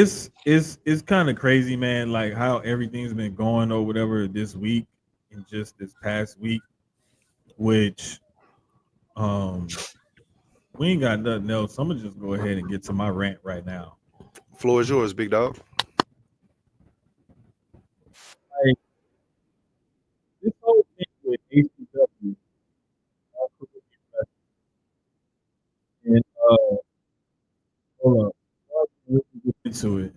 It's kind of crazy, man. Like how everything's been going or whatever this week and just this past week, which um we ain't got nothing else. I'm gonna just go ahead and get to my rant right now. Floor is yours, big dog. Like this whole thing with ACW, and hold up, before I really get into it.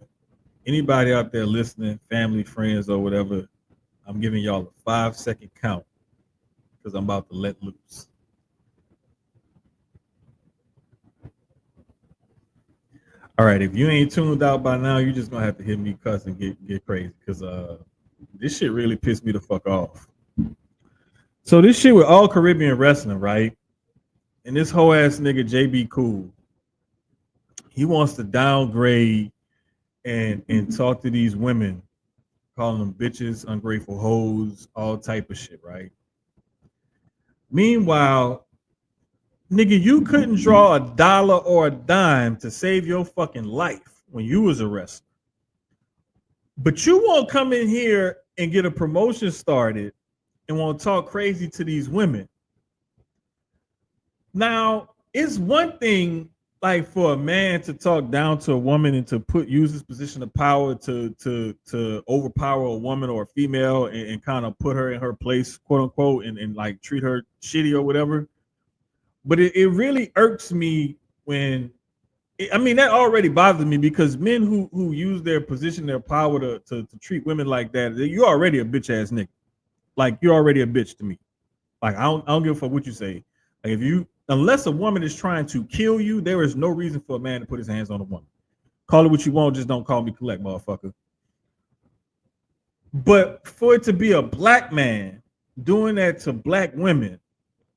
Anybody out there listening, family, friends, or whatever, I'm giving y'all a 5 second count because I'm about to let loose. All right, if you ain't tuned out by now, you're just gonna have to hit me cuss and get crazy because this shit really pissed me the fuck off. So this shit with all Caribbean wrestling, right? And this whole ass nigga JB Cool, he wants to downgrade and talk to these women, calling them bitches, ungrateful hoes, all type of shit, right? Meanwhile, nigga, you couldn't draw a dollar or a dime to save your fucking life when you was a wrestler. But you won't come in here and get a promotion started and want to talk crazy to these women. Now, it's one thing like for a man to talk down to a woman and to use his position of power to overpower a woman or a female and kind of put her in her place, quote unquote, and like treat her shitty or whatever. But it really irks me when I mean that already bothers me because men who use their position, their power to treat women like that, you're already a bitch ass nigga. Like you're already a bitch to me. Like I don't give a fuck what you say. Like if you unless a woman is trying to kill you, there is no reason for a man to put his hands on a woman. Call it what you want, just don't call me collect, motherfucker. But for it to be a black man doing that to black women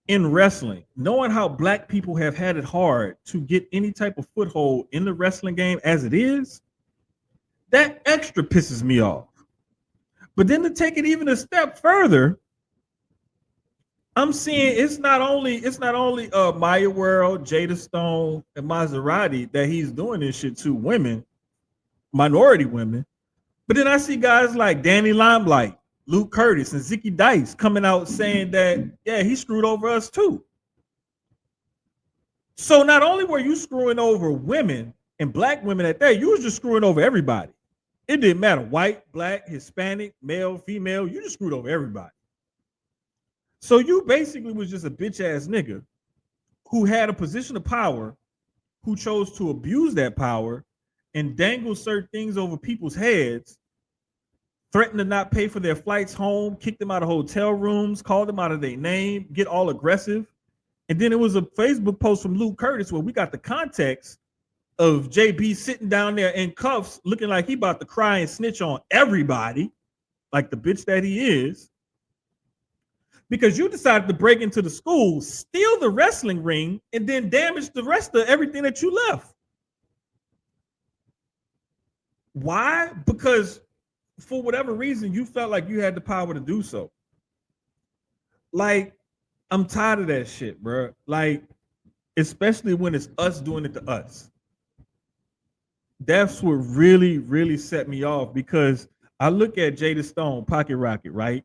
in wrestling, knowing how black people have had it hard to get any type of foothold in the wrestling game as it is, that extra pisses me off. But then to take it even a step further, I'm seeing it's not only Maya World, Jada Stone, and Maserati that he's doing this shit to women, minority women. But then I see guys like Danny Limelight, Luke Curtis, and Zicky Dice coming out saying that yeah, he screwed over us too. So not only were you screwing over women and black women at that, you was just screwing over everybody. It didn't matter white, black, Hispanic, male, female. You just screwed over everybody. So you basically was just a bitch ass nigga who had a position of power, who chose to abuse that power and dangle certain things over people's heads, threaten to not pay for their flights home, kick them out of hotel rooms, call them out of their name, get all aggressive. And then it was a Facebook post from Luke Curtis where we got the context of JB sitting down there in cuffs, looking like he about to cry and snitch on everybody, like the bitch that he is, because you decided to break into the school, steal the wrestling ring, and then damage the rest of everything that you left. Why? Because for whatever reason, you felt like you had the power to do so. Like, I'm tired of that shit, bro. Like, especially when it's us doing it to us. That's what really, really set me off because I look at Jada Stone, Pocket Rocket, right?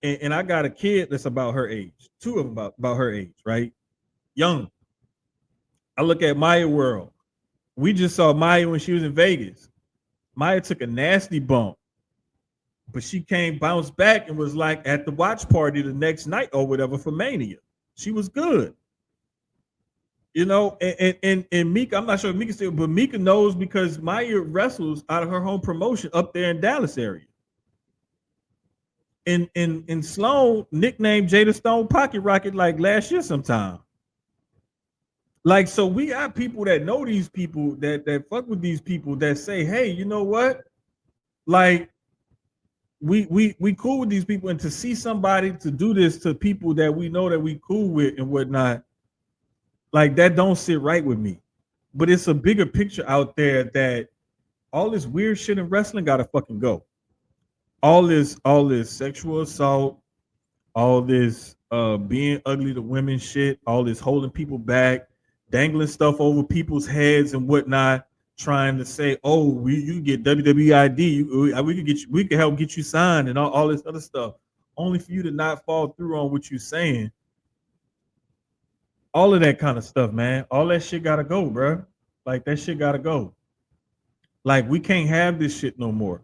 And I got a kid that's about her age, two of them about her age, right? Young. I look at Maya World. We just saw Maya when she was in Vegas. Maya took a nasty bump, but she came bounced back and was like at the watch party the next night or whatever for Mania. She was good. You know, and Mika, I'm not sure if Mika still, but Mika knows because Maya wrestles out of her home promotion up there in Dallas area. And Sloan nicknamed Jada Stone Pocket Rocket like last year sometime. Like, so we got people that know these people that fuck with these people that say, hey, you know what? Like, we cool with these people, and to see somebody to do this to people that we know that we cool with and whatnot, like that don't sit right with me. But it's a bigger picture out there that all this weird shit in wrestling gotta fucking go. All this sexual assault, all this being ugly to women shit, all this holding people back, dangling stuff over people's heads and whatnot. trying to say, "Oh, you get WWID, we could get you, we could help get you signed, and all this other stuff," only for you to not fall through on what you're saying. All of that kind of stuff, man. All that shit gotta go, bro. Like that shit gotta go. Like we can't have this shit no more.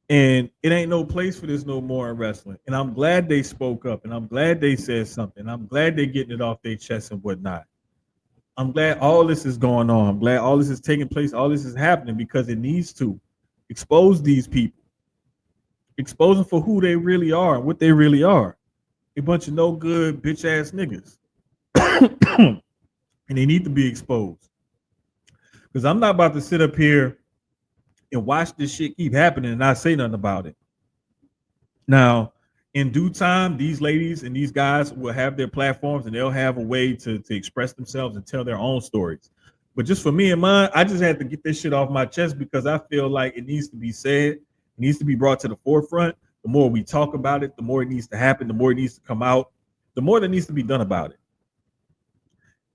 And it ain't no place for this no more in wrestling. And I'm glad they spoke up, and I'm glad they said something. I'm glad they're getting it off their chest and whatnot. I'm glad all this is going on. I'm glad all this is taking place. All this is happening because it needs to expose these people, expose them for who they really are and what they really are. A bunch of no good bitch ass niggas. And they need to be exposed. Because I'm not about to sit up here and watch this shit keep happening and not say nothing about it. Now, in due time, these ladies and these guys will have their platforms and they'll have a way to express themselves and tell their own stories. But just for me and mine, I just had to get this shit off my chest because I feel like it needs to be said, it needs to be brought to the forefront. The more we talk about it, the more it needs to happen, the more it needs to come out, the more that needs to be done about it.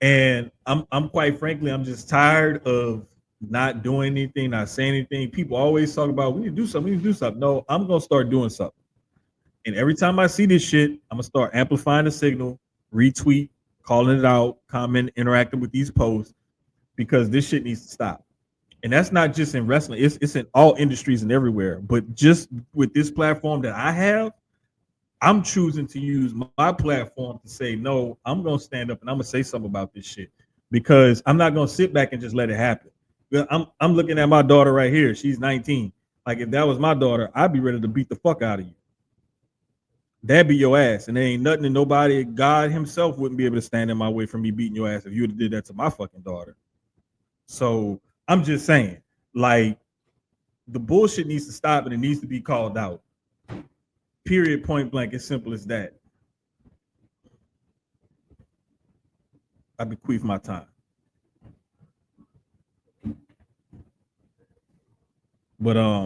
And I'm quite frankly, I'm just tired of not doing anything, not saying anything. People always talk about we need to do something, we need to do something. No, I'm gonna start doing something. And every time I see this shit, I'm gonna start amplifying the signal, retweet, calling it out, comment, interacting with these posts because this shit needs to stop. And that's not just in wrestling; it's in all industries and everywhere. But just with this platform that I have, I'm choosing to use my platform to say no. I'm gonna stand up and I'm gonna say something about this shit because I'm not gonna sit back and just let it happen. I'm looking at my daughter right here. She's 19. Like if that was my daughter, I'd be ready to beat the fuck out of you. That'd be your ass. And there ain't nothing that nobody, God himself wouldn't be able to stand in my way from me beating your ass if you would have did that to my fucking daughter. So I'm just saying, like, the bullshit needs to stop and it needs to be called out. Period, point blank, as simple as that. I bequeath my time. But